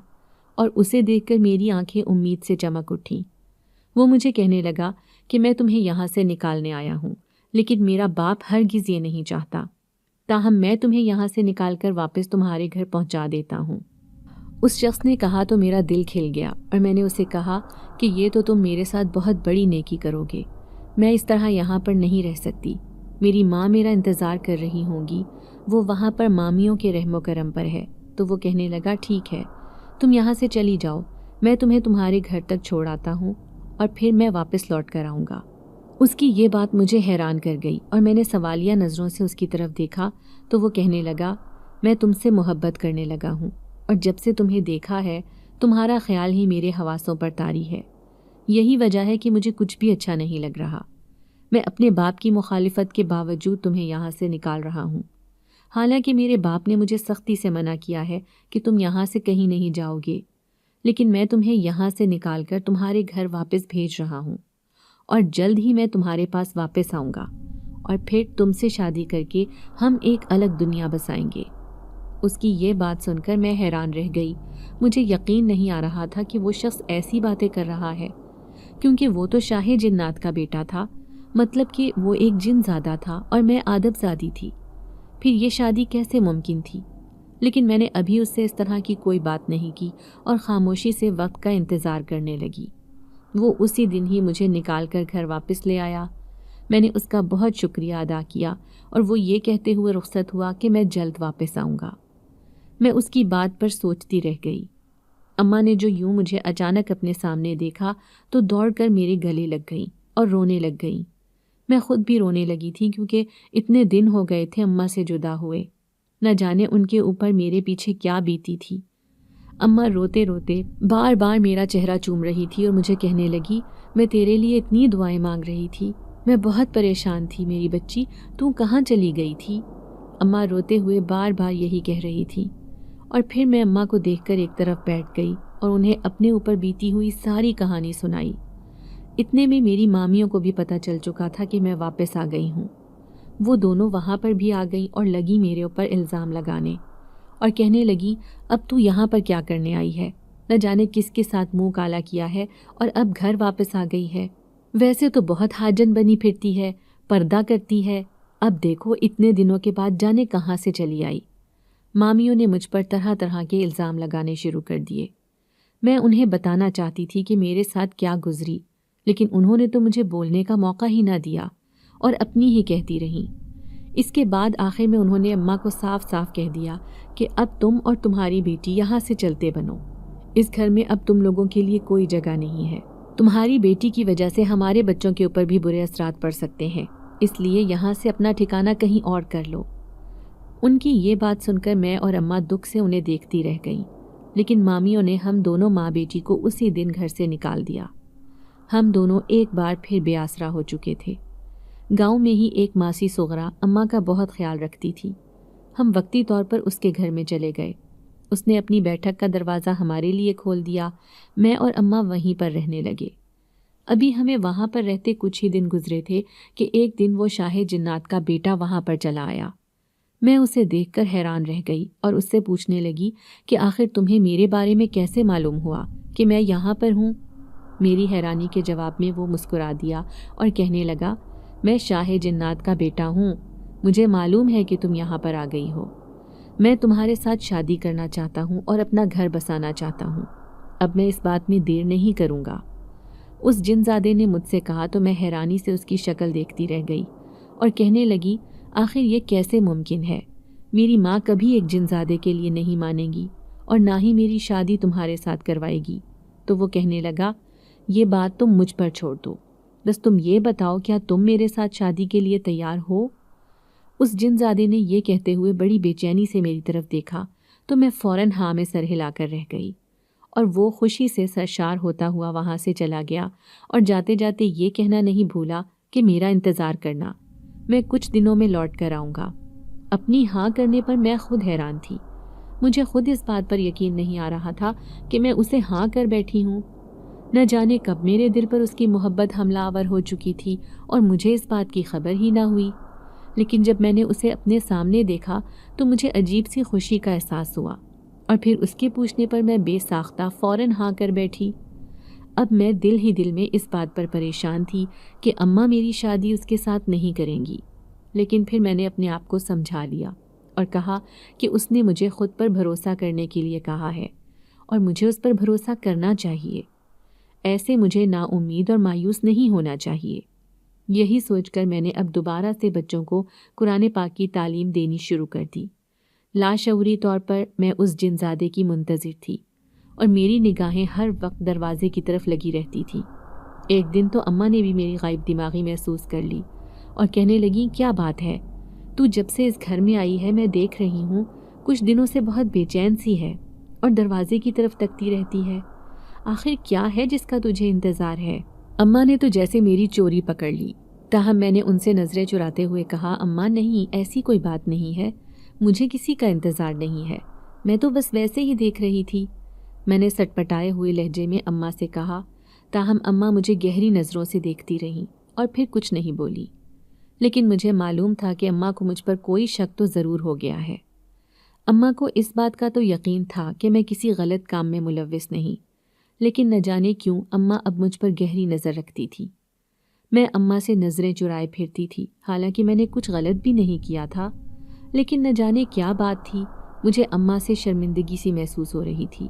اور اسے دیکھ کر میری آنکھیں امید سے چمک اٹھیں۔ وہ مجھے کہنے لگا کہ میں تمہیں یہاں سے نکالنے آیا ہوں، لیکن میرا باپ ہرگز یہ نہیں چاہتا، تاہم میں تمہیں یہاں سے نکال کر واپس تمہارے گھر پہنچا دیتا ہوں۔ اس شخص نے کہا تو میرا دل کھل گیا اور میں نے اسے کہا کہ یہ تو تم میرے ساتھ بہت بڑی نیکی کرو گے، میں اس طرح یہاں پر نہیں رہ سکتی، میری ماں میرا انتظار کر رہی ہوں گی، وہ وہاں پر مامیوں کے رحم و کرم پر ہے۔ تو وہ کہنے لگا ٹھیک ہے، تم یہاں سے چلی جاؤ، میں تمہیں تمہارے گھر تک چھوڑ آتا ہوں اور پھر میں واپس لوٹ کر آؤں گا۔ اس کی یہ بات مجھے حیران کر گئی اور میں نے سوالیہ نظروں سے اس کی طرف دیکھا تو وہ کہنے لگا میں تم سے محبت کرنے لگا ہوں اور جب سے تمہیں دیکھا ہے تمہارا خیال ہی میرے حواسوں پر طاری ہے، یہی وجہ ہے کہ مجھے کچھ بھی اچھا نہیں لگ رہا۔ میں اپنے باپ کی مخالفت کے باوجود تمہیں یہاں سے نکال رہا ہوں، حالانکہ میرے باپ نے مجھے سختی سے منع کیا ہے کہ تم یہاں سے کہیں نہیں جاؤ گے، لیکن میں تمہیں یہاں سے نکال کر تمہارے گھر واپس بھیج رہا ہوں اور جلد ہی میں تمہارے پاس واپس آؤں گا اور پھر تم سے شادی کر کے ہم ایک الگ دنیا بسائیں گے۔ اس کی یہ بات سن کر میں حیران رہ گئی۔ مجھے یقین نہیں آ رہا تھا کہ وہ شخص ایسی باتیں کر رہا ہے، کیونکہ وہ تو شاہ جنات کا بیٹا تھا، مطلب کہ وہ ایک جن زادہ تھا اور میں آدم زادی تھی۔ پھر یہ شادی کیسے ممکن تھی؟ لیکن میں نے ابھی اس سے اس طرح کی کوئی بات نہیں کی اور خاموشی سے وقت کا انتظار کرنے لگی۔ وہ اسی دن ہی مجھے نکال کر گھر واپس لے آیا۔ میں نے اس کا بہت شکریہ ادا کیا اور وہ یہ کہتے ہوئے رخصت ہوا کہ میں جلد واپس آؤں گا۔ میں اس کی بات پر سوچتی رہ گئی۔ اماں نے جو یوں مجھے اچانک اپنے سامنے دیکھا تو دوڑ کر میرے گلے لگ گئیں اور رونے لگ گئیں۔ میں خود بھی رونے لگی تھی کیونکہ اتنے دن ہو گئے تھے اماں سے جدا ہوئے، نہ جانے ان کے اوپر میرے پیچھے کیا بیتی تھی۔ اماں روتے روتے بار بار میرا چہرہ چوم رہی تھی اور مجھے کہنے لگی میں تیرے لیے اتنی دعائیں مانگ رہی تھی، میں بہت پریشان تھی میری بچی، تو کہاں چلی گئی تھی؟ اماں روتے ہوئے بار بار یہی کہہ رہی تھی اور پھر میں اماں کو دیکھ کر ایک طرف بیٹھ گئی اور انہیں اپنے اوپر بیتی ہوئی ساری کہانی سنائی۔ اتنے میں میری مامیوں کو بھی پتہ چل چکا تھا کہ میں واپس آ گئی ہوں۔ وہ دونوں وہاں پر بھی آ گئیں اور لگی میرے اوپر الزام لگانے اور کہنے لگی اب تو یہاں پر کیا کرنے آئی ہے، نہ جانے کس کے ساتھ منہ کالا کیا ہے اور اب گھر واپس آ گئی ہے، ویسے تو بہت حاجن بنی پھرتی ہے، پردہ کرتی ہے، اب دیکھو اتنے دنوں کے بعد جانے کہاں سے چلی آئی۔ مامیوں نے مجھ پر طرح طرح کے الزام لگانے شروع کر دیے۔ میں انہیں بتانا چاہتی تھی کہ میرے ساتھ کیا گزری، لیکن انہوں نے تو مجھے بولنے کا موقع ہی نہ دیا اور اپنی ہی کہتی رہیں۔ اس کے بعد آخر میں انہوں نے اماں کو صاف صاف کہہ دیا کہ اب تم اور تمہاری بیٹی یہاں سے چلتے بنو، اس گھر میں اب تم لوگوں کے لیے کوئی جگہ نہیں ہے، تمہاری بیٹی کی وجہ سے ہمارے بچوں کے اوپر بھی برے اثرات پڑ سکتے ہیں، اس لیے یہاں سے اپنا ٹھکانہ کہیں اور کر لو۔ ان کی یہ بات سن کر میں اور اماں دکھ سے انہیں دیکھتی رہ گئیں، لیکن مامیوں نے ہم دونوں ماں بیٹی کو اسی دن گھر سے نکال دیا۔ ہم دونوں ایک بار پھر بے آسرا ہو چکے تھے۔ گاؤں میں ہی ایک ماسی صغرا اماں کا بہت خیال رکھتی تھی۔ ہم وقتی طور پر اس کے گھر میں چلے گئے۔ اس نے اپنی بیٹھک کا دروازہ ہمارے لیے کھول دیا۔ میں اور اماں وہیں پر رہنے لگے۔ ابھی ہمیں وہاں پر رہتے کچھ ہی دن گزرے تھے کہ ایک دن وہ شاہ جنات کا بیٹا وہاں پر چلا آیا۔ میں اسے دیکھ کر حیران رہ گئی اور اس سے پوچھنے لگی کہ آخر تمہیں میرے بارے میں کیسے معلوم ہوا کہ میں یہاں پر ہوں؟ میری حیرانی کے جواب میں وہ مسکرا دیا اور کہنے لگا میں شاہ جنات کا بیٹا ہوں، مجھے معلوم ہے کہ تم یہاں پر آ گئی ہو، میں تمہارے ساتھ شادی کرنا چاہتا ہوں اور اپنا گھر بسانا چاہتا ہوں، اب میں اس بات میں دیر نہیں کروں گا۔ اس جن زادے نے مجھ سے کہا تو میں حیرانی سے اس کی شکل دیکھتی رہ گئی اور کہنے لگی آخر یہ کیسے ممکن ہے؟ میری ماں کبھی ایک جن زادے کے لیے نہیں مانے گی اور نہ ہی میری شادی تمہارے ساتھ کروائے گی۔ تو وہ کہنے لگا یہ بات تم مجھ پر چھوڑ دو، بس تم یہ بتاؤ کیا تم میرے ساتھ شادی کے لیے تیار ہو؟ اس جن زادے نے یہ کہتے ہوئے بڑی بے چینی سے میری طرف دیکھا تو میں فوراً ہاں میں سر ہلا کر رہ گئی اور وہ خوشی سے سرشار ہوتا ہوا وہاں سے چلا گیا اور جاتے جاتے یہ کہنا نہیں بھولا کہ میرا انتظار کرنا، میں کچھ دنوں میں لوٹ کر آؤں گا۔ اپنی ہاں کرنے پر میں خود حیران تھی۔ مجھے خود اس بات پر یقین نہیں آ رہا تھا کہ میں اسے ہاں کر بیٹھی ہوں۔ نہ جانے کب میرے دل پر اس کی محبت حملہ آور ہو چکی تھی اور مجھے اس بات کی خبر ہی نہ ہوئی، لیکن جب میں نے اسے اپنے سامنے دیکھا تو مجھے عجیب سی خوشی کا احساس ہوا اور پھر اس کے پوچھنے پر میں بے ساختہ فوراً ہاں کر بیٹھی۔ اب میں دل ہی دل میں اس بات پر پریشان تھی کہ اماں میری شادی اس کے ساتھ نہیں کریں گی، لیکن پھر میں نے اپنے آپ کو سمجھا لیا اور کہا کہ اس نے مجھے خود پر بھروسہ کرنے کے لیے کہا ہے اور مجھے اس پر بھروسہ کرنا چاہیے۔ ایسے مجھے نا امید اور مایوس نہیں ہونا چاہیے۔ یہی سوچ کر میں نے اب دوبارہ سے بچوں کو قرآن پاک کی تعلیم دینی شروع کر دی۔ لاشعوری طور پر میں اس جنزادے کی منتظر تھی اور میری نگاہیں ہر وقت دروازے کی طرف لگی رہتی تھیں۔ ایک دن تو اماں نے بھی میری غائب دماغی محسوس کر لی اور کہنے لگیں، کیا بات ہے، تو جب سے اس گھر میں آئی ہے میں دیکھ رہی ہوں کچھ دنوں سے بہت بے چین سی ہے اور دروازے کی طرف تکتی رہتی ہے، آخر کیا ہے جس کا تجھے انتظار ہے؟ اماں نے تو جیسے میری چوری پکڑ لی، تاہم میں نے ان سے نظریں چراتے ہوئے کہا، اماں نہیں، ایسی کوئی بات نہیں ہے، مجھے کسی کا انتظار نہیں ہے، میں تو بس ویسے ہی دیکھ رہی تھی۔ میں نے سٹپٹائے ہوئے لہجے میں اماں سے کہا، تاہم اماں مجھے گہری نظروں سے دیکھتی رہیں اور پھر کچھ نہیں بولی۔ لیکن مجھے معلوم تھا کہ اماں کو مجھ پر کوئی شک تو ضرور ہو گیا ہے۔ اماں کو اس بات کا تو یقین تھا کہ میں کسی غلط کام میں ملوث نہیں، لیکن نہ جانے کیوں اماں اب مجھ پر گہری نظر رکھتی تھی۔ میں اماں سے نظریں چرائے پھرتی تھی، حالانکہ میں نے کچھ غلط بھی نہیں کیا تھا، لیکن نہ جانے کیا بات تھی، مجھے اماں سے شرمندگی سی محسوس ہو رہی تھی۔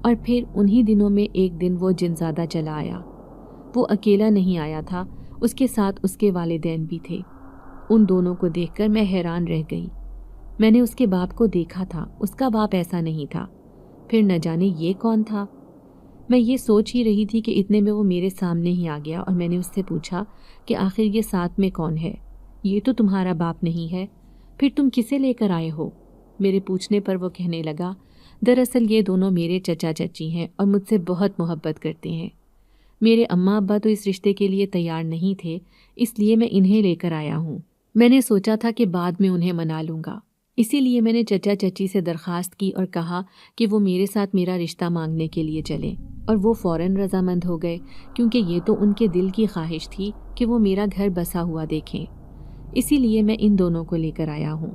اور پھر انہی دنوں میں ایک دن وہ جنزادہ چلا آیا۔ وہ اکیلا نہیں آیا تھا، اس کے ساتھ اس کے والدین بھی تھے۔ ان دونوں کو دیکھ کر میں حیران رہ گئی۔ میں نے اس کے باپ کو دیکھا تھا، اس کا باپ ایسا نہیں تھا، پھر نہ جانے یہ کون تھا۔ میں یہ سوچ ہی رہی تھی کہ اتنے میں وہ میرے سامنے ہی آ گیا اور میں نے اس سے پوچھا کہ آخر یہ ساتھ میں کون ہے؟ یہ تو تمہارا باپ نہیں ہے، پھر تم کسے لے کر آئے ہو؟ میرے پوچھنے پر وہ کہنے لگا، دراصل یہ دونوں میرے چچا چچی ہیں اور مجھ سے بہت محبت کرتے ہیں۔ میرے اماں ابا تو اس رشتے کے لیے تیار نہیں تھے، اس لیے میں انہیں لے کر آیا ہوں۔ میں نے سوچا تھا کہ بعد میں انہیں منا لوں گا، اسی لیے میں نے چچا چچی سے درخواست کی اور کہا کہ وہ میرے ساتھ میرا رشتہ مانگنے کے لیے چلیں، اور وہ فوراً رضامند ہو گئے، کیونکہ یہ تو ان کے دل کی خواہش تھی کہ وہ میرا گھر بسا ہوا دیکھیں۔ اسی لیے میں ان دونوں کو لے کر آیا ہوں۔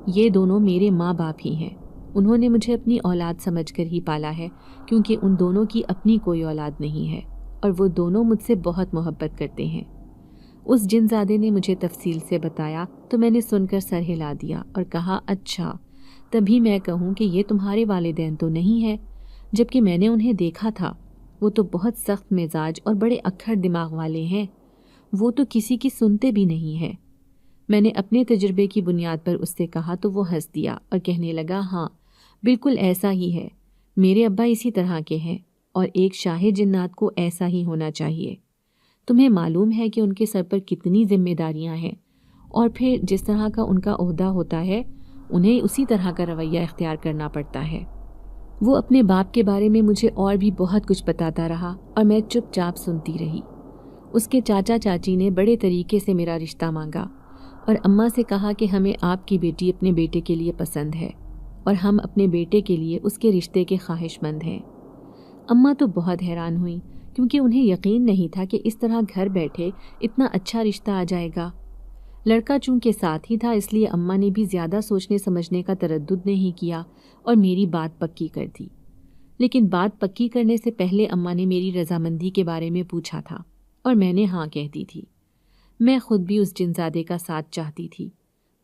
یہ دونوں میرے ماں باپ ہی ہیں، انہوں نے مجھے اپنی اولاد سمجھ کر ہی پالا ہے، کیونکہ ان دونوں کی اپنی کوئی اولاد نہیں ہے اور وہ دونوں مجھ سے بہت محبت کرتے ہیں۔ اس جنزادے نے مجھے تفصیل سے بتایا تو میں نے سن کر سر ہلا دیا اور کہا، اچھا، تبھی میں کہوں کہ یہ تمہارے والدین تو نہیں ہے، جبکہ میں نے انہیں دیکھا تھا، وہ تو بہت سخت مزاج اور بڑے اکھڑ دماغ والے ہیں، وہ تو کسی کی سنتے بھی نہیں ہیں۔ میں نے اپنے تجربے کی بنیاد پر اس سے کہا تو وہ ہنس دیا اور کہنے لگا، ہاں بالکل ایسا ہی ہے، میرے ابا اسی طرح کے ہیں اور ایک شاہ جنات کو ایسا ہی ہونا چاہیے۔ تمہیں معلوم ہے کہ ان کے سر پر کتنی ذمہ داریاں ہیں، اور پھر جس طرح کا ان کا عہدہ ہوتا ہے انہیں اسی طرح کا رویہ اختیار کرنا پڑتا ہے۔ وہ اپنے باپ کے بارے میں مجھے اور بھی بہت کچھ بتاتا رہا اور میں چپ چاپ سنتی رہی۔ اس کے چاچا چاچی نے بڑے طریقے سے میرا رشتہ مانگا اور اماں سے کہا کہ ہمیں آپ کی بیٹی اپنے بیٹے کے لیے پسند ہے اور ہم اپنے بیٹے کے لیے اس کے رشتے کے خواہش مند ہیں۔ اماں تو بہت حیران ہوئیں، کیونکہ انہیں یقین نہیں تھا کہ اس طرح گھر بیٹھے اتنا اچھا رشتہ آ جائے گا۔ لڑکا چونکہ ساتھ ہی تھا، اس لیے اماں نے بھی زیادہ سوچنے سمجھنے کا تردد نہیں کیا اور میری بات پکی کر دی۔ لیکن بات پکی کرنے سے پہلے اماں نے میری رضامندی کے بارے میں پوچھا تھا اور میں نے ہاں کہہ دی تھی۔ میں خود بھی اس جنزادے کا ساتھ چاہتی تھی،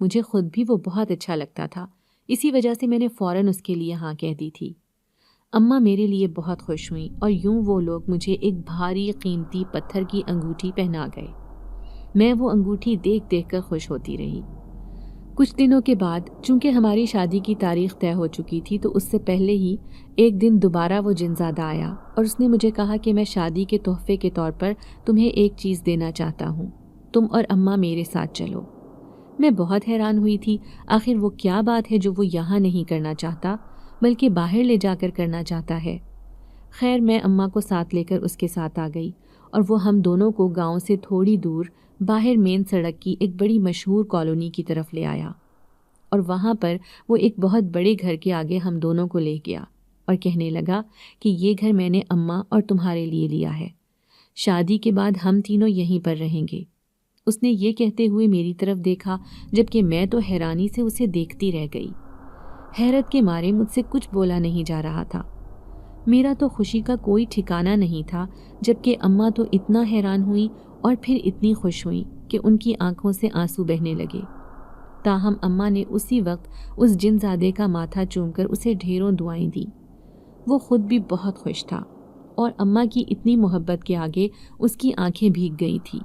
مجھے خود بھی وہ بہت اچھا لگتا تھا، اسی وجہ سے میں نے فوراً اس کے لیے ہاں کہہ دی تھی۔ اماں میرے لیے بہت خوش ہوئیں اور یوں وہ لوگ مجھے ایک بھاری قیمتی پتھر کی انگوٹھی پہنا گئے۔ میں وہ انگوٹھی دیکھ دیکھ کر خوش ہوتی رہی۔ کچھ دنوں کے بعد چونکہ ہماری شادی کی تاریخ طے ہو چکی تھی تو اس سے پہلے ہی ایک دن دوبارہ وہ جنزادہ آیا اور اس نے مجھے کہا کہ میں شادی کے تحفے کے طور پر تمہیں ایک چیز دینا چاہتا ہوں، تم اور اماں میرے ساتھ چلو۔ میں بہت حیران ہوئی تھی، آخر وہ کیا بات ہے جو وہ یہاں نہیں کرنا چاہتا بلکہ باہر لے جا کر کرنا چاہتا ہے۔ خیر میں اماں کو ساتھ لے کر اس کے ساتھ آ گئی اور وہ ہم دونوں کو گاؤں سے تھوڑی دور باہر مین سڑک کی ایک بڑی مشہور کالونی کی طرف لے آیا، اور وہاں پر وہ ایک بہت بڑے گھر کے آگے ہم دونوں کو لے گیا اور کہنے لگا کہ یہ گھر میں نے اماں اور تمہارے لیے لیا ہے، شادی کے بعد ہم تینوں یہیں پر رہیں گے۔ اس نے یہ کہتے ہوئے میری طرف دیکھا، جبکہ میں تو حیرانی سے اسے دیکھتی رہ گئی۔ حیرت کے مارے مجھ سے کچھ بولا نہیں جا رہا تھا۔ میرا تو خوشی کا کوئی ٹھکانہ نہیں تھا، جبکہ اماں تو اتنا حیران ہوئیں اور پھر اتنی خوش ہوئیں کہ ان کی آنکھوں سے آنسو بہنے لگے۔ تاہم اماں نے اسی وقت اس جنزادے کا ماتھا چوم کر اسے ڈھیروں دعائیں دیں۔ وہ خود بھی بہت خوش تھا اور اماں کی اتنی محبت کے آگے اس کی آنکھیں بھیگ گئی تھیں۔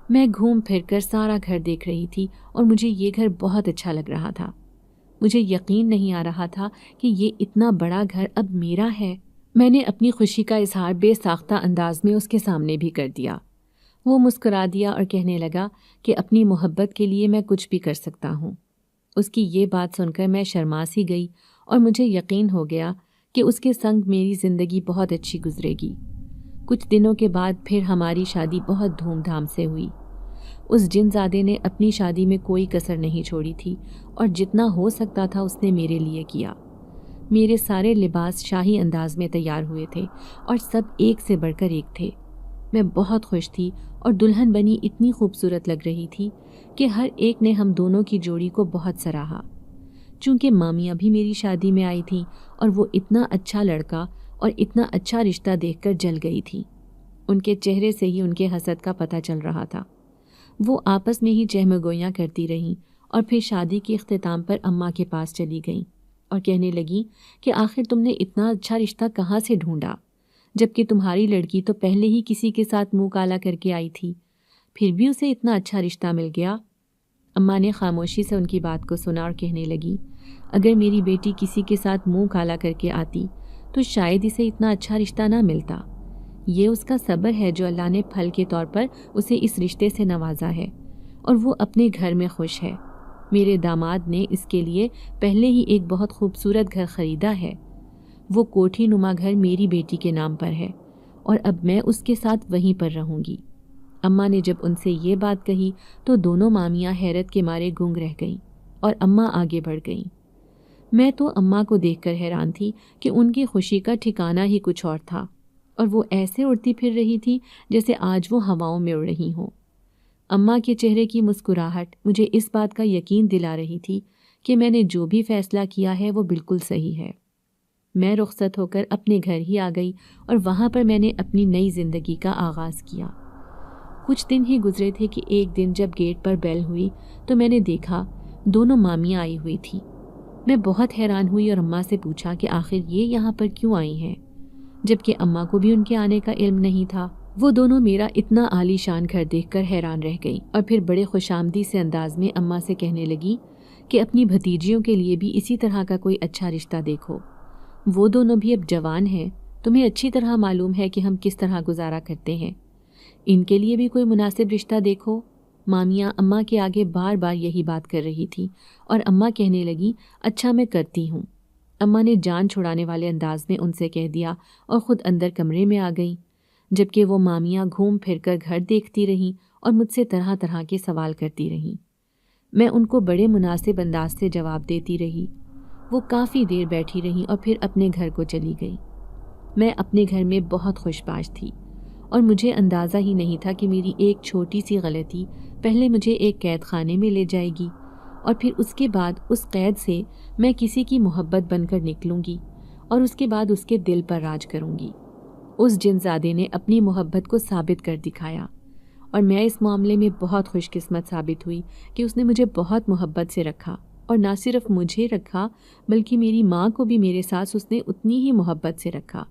میں گھوم پھر کر سارا گھر دیکھ رہی تھی اور مجھے یہ گھر بہت اچھا لگ رہا تھا۔ مجھے یقین نہیں آ رہا تھا کہ یہ اتنا بڑا گھر اب میرا ہے۔ میں نے اپنی خوشی کا اظہار بے ساختہ انداز میں اس کے سامنے بھی کر دیا۔ وہ مسکرا دیا اور کہنے لگا کہ اپنی محبت کے لیے میں کچھ بھی کر سکتا ہوں۔ اس کی یہ بات سن کر میں شرما سی گئی اور مجھے یقین ہو گیا کہ اس کے سنگ میری زندگی بہت اچھی گزرے گی۔ کچھ دنوں کے بعد پھر ہماری شادی بہت دھوم دھام سے ہوئی۔ اس جن زادے نے اپنی شادی میں کوئی کسر نہیں چھوڑی تھی اور جتنا ہو سکتا تھا اس نے میرے لیے کیا۔ میرے سارے لباس شاہی انداز میں تیار ہوئے تھے اور سب ایک سے بڑھ کر ایک تھے۔ میں بہت خوش تھی اور دلہن بنی اتنی خوبصورت لگ رہی تھی کہ ہر ایک نے ہم دونوں کی جوڑی کو بہت سراہا۔ چونکہ مامیاں بھی میری شادی میں آئی تھیں اور وہ اتنا اچھا لڑکا اور اتنا اچھا رشتہ دیکھ کر جل گئی تھی۔ ان کے چہرے سے ہی ان کے حسد کا پتہ چل رہا تھا۔ وہ آپس میں ہی چہمگوئیاں کرتی رہیں اور پھر شادی کے اختتام پر اماں کے پاس چلی گئیں اور کہنے لگیں کہ آخر تم نے اتنا اچھا رشتہ کہاں سے ڈھونڈا، جبکہ تمہاری لڑکی تو پہلے ہی کسی کے ساتھ منہ کالا کر کے آئی تھی، پھر بھی اسے اتنا اچھا رشتہ مل گیا۔ اماں نے خاموشی سے ان کی بات کو سنا اور کہنے لگی، اگر میری بیٹی کسی کے ساتھ منہ کالا کر کے آتی تو شاید اسے اتنا اچھا رشتہ نہ ملتا۔ یہ اس کا صبر ہے جو اللہ نے پھل کے طور پر اسے اس رشتے سے نوازا ہے، اور وہ اپنے گھر میں خوش ہے۔ میرے داماد نے اس کے لیے پہلے ہی ایک بہت خوبصورت گھر خریدا ہے۔ وہ کوٹھی نما گھر میری بیٹی کے نام پر ہے اور اب میں اس کے ساتھ وہیں پر رہوں گی۔ اماں نے جب ان سے یہ بات کہی تو دونوں مامیاں حیرت کے مارے گنگ رہ گئیں اور اماں آگے بڑھ گئیں۔ میں تو اماں کو دیکھ کر حیران تھی کہ ان کی خوشی کا ٹھکانہ ہی کچھ اور تھا، اور وہ ایسے اڑتی پھر رہی تھی جیسے آج وہ ہواؤں میں اڑ رہی ہوں۔ اماں کے چہرے کی مسکراہٹ مجھے اس بات کا یقین دلا رہی تھی کہ میں نے جو بھی فیصلہ کیا ہے وہ بالکل صحیح ہے۔ میں رخصت ہو کر اپنے گھر ہی آ گئی اور وہاں پر میں نے اپنی نئی زندگی کا آغاز کیا۔ کچھ دن ہی گزرے تھے کہ ایک دن جب گیٹ پر بیل ہوئی تو میں نے دیکھا دونوں مامیاں آئی ہوئی تھیں۔ میں بہت حیران ہوئی اور اماں سے پوچھا کہ آخر یہ یہاں پر کیوں آئی ہیں، جبکہ اماں کو بھی ان کے آنے کا علم نہیں تھا۔ وہ دونوں میرا اتنا عالی شان گھر دیکھ کر حیران رہ گئیں اور پھر بڑے خوشامدی سے انداز میں اماں سے کہنے لگی کہ اپنی بھتیجیوں کے لیے بھی اسی طرح کا کوئی اچھا رشتہ دیکھو۔ وہ دونوں بھی اب جوان ہیں، تمہیں اچھی طرح معلوم ہے کہ ہم کس طرح گزارا کرتے ہیں، ان کے لیے بھی کوئی مناسب رشتہ دیکھو۔ مامیاں اماں کے آگے بار بار یہی بات کر رہی تھی اور اماں کہنے لگی، اچھا میں کرتی ہوں۔ اماں نے جان چھڑانے والے انداز میں ان سے کہہ دیا اور خود اندر کمرے میں آ گئیں، جبکہ وہ مامیاں گھوم پھر کر گھر دیکھتی رہیں اور مجھ سے طرح طرح کے سوال کرتی رہیں۔ میں ان کو بڑے مناسب انداز سے جواب دیتی رہی۔ وہ کافی دیر بیٹھی رہیں اور پھر اپنے گھر کو چلی گئیں۔ میں اپنے گھر میں بہت خوش باش تھی اور مجھے اندازہ ہی نہیں تھا کہ میری ایک چھوٹی سی غلطی پہلے مجھے ایک قید خانے میں لے جائے گی اور پھر اس کے بعد اس قید سے میں کسی کی محبت بن کر نکلوں گی اور اس کے بعد اس کے دل پر راج کروں گی۔ اس جن زادے نے اپنی محبت کو ثابت کر دکھایا اور میں اس معاملے میں بہت خوش قسمت ثابت ہوئی کہ اس نے مجھے بہت محبت سے رکھا، اور نہ صرف مجھے رکھا بلکہ میری ماں کو بھی میرے ساتھ اس نے اتنی ہی محبت سے رکھا۔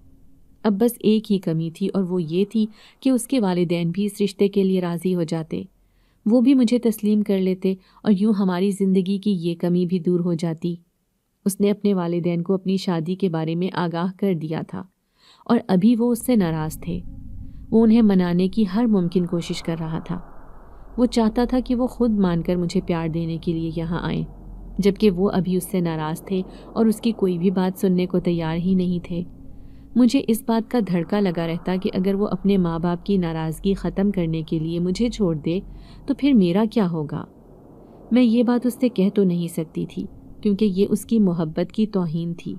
اب بس ایک ہی کمی تھی اور وہ یہ تھی کہ اس کے والدین بھی اس رشتے کے لیے راضی ہو جاتے، وہ بھی مجھے تسلیم کر لیتے اور یوں ہماری زندگی کی یہ کمی بھی دور ہو جاتی۔ اس نے اپنے والدین کو اپنی شادی کے بارے میں آگاہ کر دیا تھا اور ابھی وہ اس سے ناراض تھے۔ وہ انہیں منانے کی ہر ممکن کوشش کر رہا تھا۔ وہ چاہتا تھا کہ وہ خود مان کر مجھے پیار دینے کے لیے یہاں آئیں، جبکہ وہ ابھی اس سے ناراض تھے اور اس کی کوئی بھی بات سننے کو تیار ہی نہیں تھے۔ مجھے اس بات کا دھڑکا لگا رہتا کہ اگر وہ اپنے ماں باپ کی ناراضگی ختم کرنے کے لیے مجھے چھوڑ دے تو پھر میرا کیا ہوگا۔ میں یہ بات اس سے کہہ تو نہیں سکتی تھی کیونکہ یہ اس کی محبت کی توہین تھی،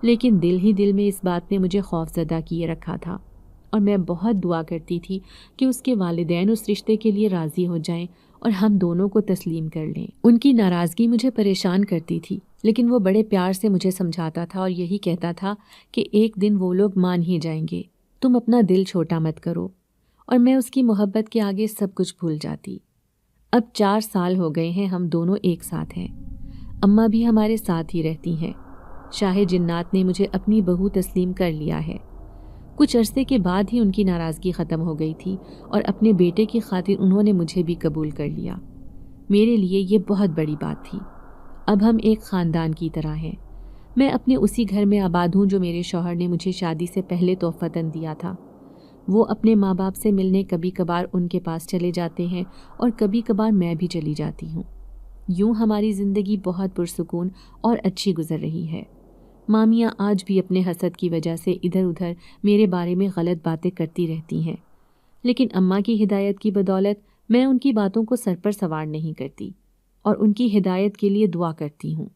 لیکن دل ہی دل میں اس بات نے مجھے خوف زدہ کیے رکھا تھا، اور میں بہت دعا کرتی تھی کہ اس کے والدین اس رشتے کے لیے راضی ہو جائیں اور ہم دونوں کو تسلیم کر لیں۔ ان کی ناراضگی مجھے پریشان کرتی تھی، لیکن وہ بڑے پیار سے مجھے سمجھاتا تھا اور یہی کہتا تھا کہ ایک دن وہ لوگ مان ہی جائیں گے، تم اپنا دل چھوٹا مت کرو، اور میں اس کی محبت کے آگے سب کچھ بھول جاتی۔ اب 4 سال ہو گئے ہیں ہم دونوں ایک ساتھ ہیں، اماں بھی ہمارے ساتھ ہی رہتی ہیں۔ شاہ جنات نے مجھے اپنی بہو تسلیم کر لیا ہے۔ کچھ عرصے کے بعد ہی ان کی ناراضگی ختم ہو گئی تھی اور اپنے بیٹے کی خاطر انہوں نے مجھے بھی قبول کر لیا۔ میرے لیے یہ بہت بڑی بات تھی۔ اب ہم ایک خاندان کی طرح ہیں۔ میں اپنے اسی گھر میں آباد ہوں جو میرے شوہر نے مجھے شادی سے پہلے تحفتاً دیا تھا۔ وہ اپنے ماں باپ سے ملنے کبھی کبھار ان کے پاس چلے جاتے ہیں اور کبھی کبھار میں بھی چلی جاتی ہوں۔ یوں ہماری زندگی بہت پرسکون اور اچھی گزر رہی ہے۔ مامیاں آج بھی اپنے حسد کی وجہ سے ادھر ادھر میرے بارے میں غلط باتیں کرتی رہتی ہیں، لیکن اماں کی ہدایت کی بدولت میں ان کی باتوں کو سر پر سوار نہیں کرتی اور ان کی ہدایت کے لیے دعا کرتی ہوں۔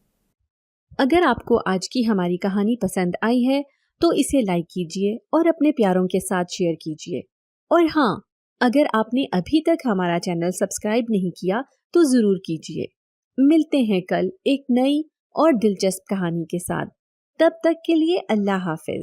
اگر آپ کو آج کی ہماری کہانی پسند آئی ہے تو اسے لائک کیجیے اور اپنے پیاروں کے ساتھ شیئر کیجیے، اور ہاں، اگر آپ نے ابھی تک ہمارا چینل سبسکرائب نہیں کیا تو ضرور کیجیے۔ ملتے ہیں کل ایک نئی اور دلچسپ کہانی کے ساتھ، تب تک کے لیے اللہ حافظ۔